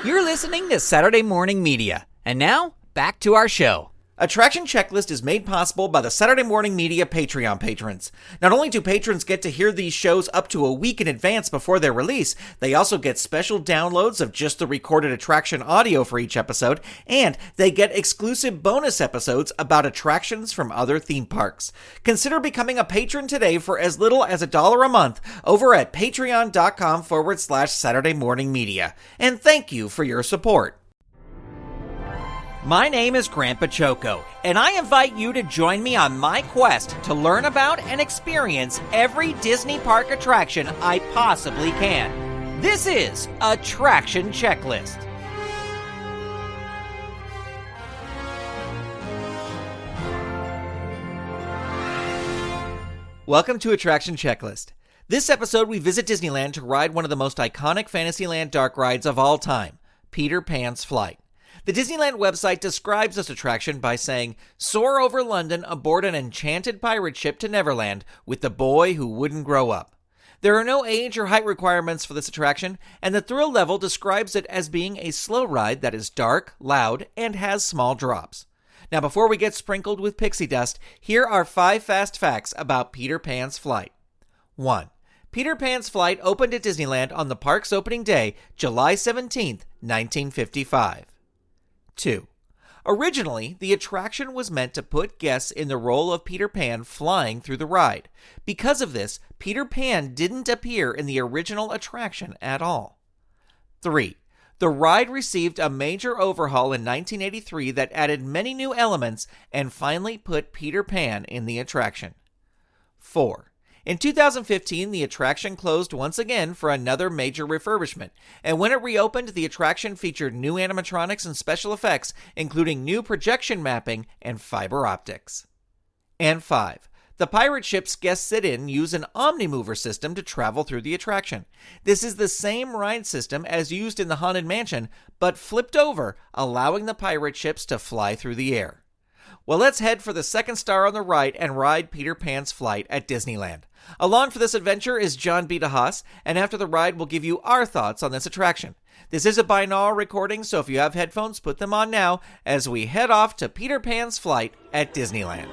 You're listening to Saturday Morning Media. And now, back to our show. Attraction Checklist is made possible by the Saturday Morning Media Patreon patrons. Not only do patrons get to hear these shows up to a week in advance before their release, they also get special downloads of just the recorded attraction audio for each episode, and they get exclusive bonus episodes about attractions from other theme parks. Consider becoming a patron today for as little as $1 a month over at patreon.com/Saturday Morning Media. And thank you for your support. My name is Grandpa Choco, and I invite you to join me on my quest to learn about and experience every Disney park attraction I possibly can. This is Attraction Checklist. Welcome to Attraction Checklist. This episode, we visit Disneyland to ride one of the most iconic Fantasyland dark rides of all time, Peter Pan's Flight. The Disneyland website describes this attraction by saying, "Soar over London aboard an enchanted pirate ship to Neverland with the boy who wouldn't grow up." There are no age or height requirements for this attraction, and the thrill level describes it as being a slow ride that is dark, loud, and has small drops. Now, before we get sprinkled with pixie dust, here are 5 fast facts about Peter Pan's Flight. 1. Peter Pan's Flight opened at Disneyland on the park's opening day, July 17th, 1955. 2. Originally, the attraction was meant to put guests in the role of Peter Pan flying through the ride. Because of this, Peter Pan didn't appear in the original attraction at all. 3. The ride received a major overhaul in 1983 that added many new elements and finally put Peter Pan in the attraction. 4. In 2015, the attraction closed once again for another major refurbishment, and when it reopened, the attraction featured new animatronics and special effects, including new projection mapping and fiber optics. And 5. The pirate ships guests sit in use an OmniMover system to travel through the attraction. This is the same ride system as used in the Haunted Mansion, but flipped over, allowing the pirate ships to fly through the air. Well, let's head for the second star on the right and ride Peter Pan's Flight at Disneyland. Along for this adventure is John B. DeHaas, and after the ride, we'll give you our thoughts on this attraction. This is a binaural recording, so if you have headphones, put them on now as we head off to Peter Pan's Flight at Disneyland.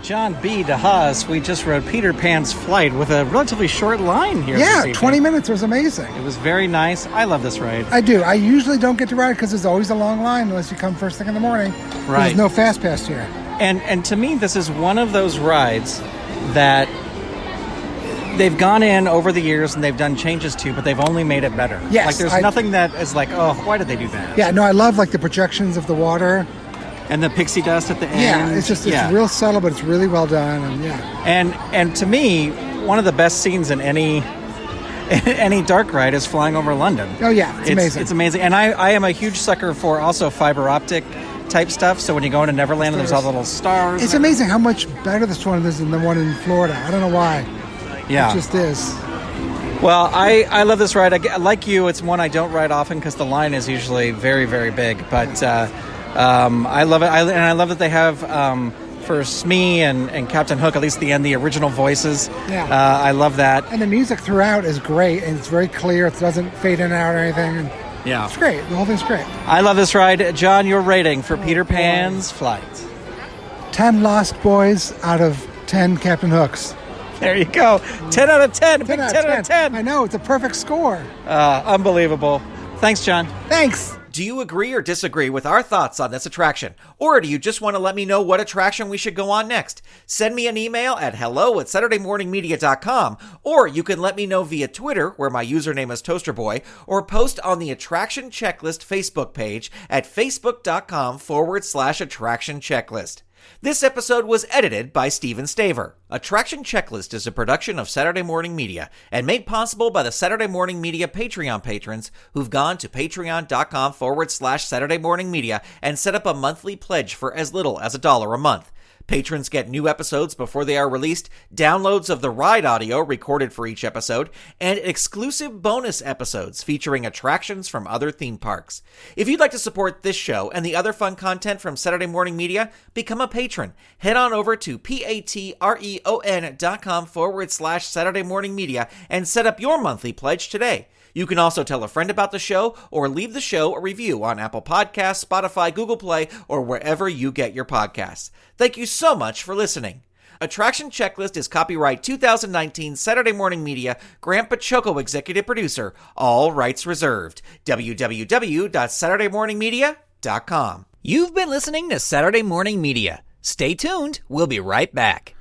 John B. DeHaas, we just rode Peter Pan's Flight with a relatively short line here. Yeah, 20 minutes. It was amazing. It was very nice. I love this ride. I do. I usually don't get to ride because there's always a long line unless you come first thing in the morning. Right. There's no fast pass here. And to me, this is one of those rides that they've gone in over the years and they've done changes to, but they've only made it better. Yes. Like there's nothing that is like, oh, why did they do that? Yeah, no, I love like the projections of the water. And the pixie dust at the end. Yeah, it's real subtle, but it's really well done. And And to me, one of the best scenes in any dark ride is flying over London. Oh yeah, it's amazing. It's amazing. And I am a huge sucker for also fiber optic type stuff. So when you go into Neverland and there's all the little stars. It's amazing how much better this one is than the one in Florida. I don't know why. Yeah. It just is. Well, I love this ride. Like you, it's one I don't ride often because the line is usually very, very big. But I love it. And I love that they have, for Smee and Captain Hook, at least at the end, the original voices. Yeah. I love that. And the music throughout is great, and it's very clear. It doesn't fade in and out or anything. And yeah. It's great. The whole thing's great. I love this ride. John, your rating for Peter Pan's Flight? 10 Lost Boys out of 10 Captain Hooks. There you go. 10 out of 10. 10 out of 10. I know. It's a perfect score. Unbelievable. Thanks, John. Thanks. Do you agree or disagree with our thoughts on this attraction? Or do you just want to let me know what attraction we should go on next? Send me an email at hello@SaturdayMorningMedia.com, or you can let me know via Twitter, where my username is ToasterBoy, or post on the Attraction Checklist Facebook page at facebook.com/Attraction Checklist. This episode was edited by Steven Staver. Attraction Checklist is a production of Saturday Morning Media and made possible by the Saturday Morning Media Patreon patrons who've gone to patreon.com/Saturday Morning Media and set up a monthly pledge for as little as $1 a month. Patrons get new episodes before they are released, downloads of the ride audio recorded for each episode, and exclusive bonus episodes featuring attractions from other theme parks. If you'd like to support this show and the other fun content from Saturday Morning Media, become a patron. Head on over to patreon.com/Saturday Morning Media and set up your monthly pledge today. You can also tell a friend about the show or leave the show a review on Apple Podcasts, Spotify, Google Play, or wherever you get your podcasts. Thank you so much for listening. Attraction Checklist is copyright 2019 Saturday Morning Media, Grant Pachoco executive producer, all rights reserved. www.SaturdayMorningMedia.com. You've been listening to Saturday Morning Media. Stay tuned. We'll be right back.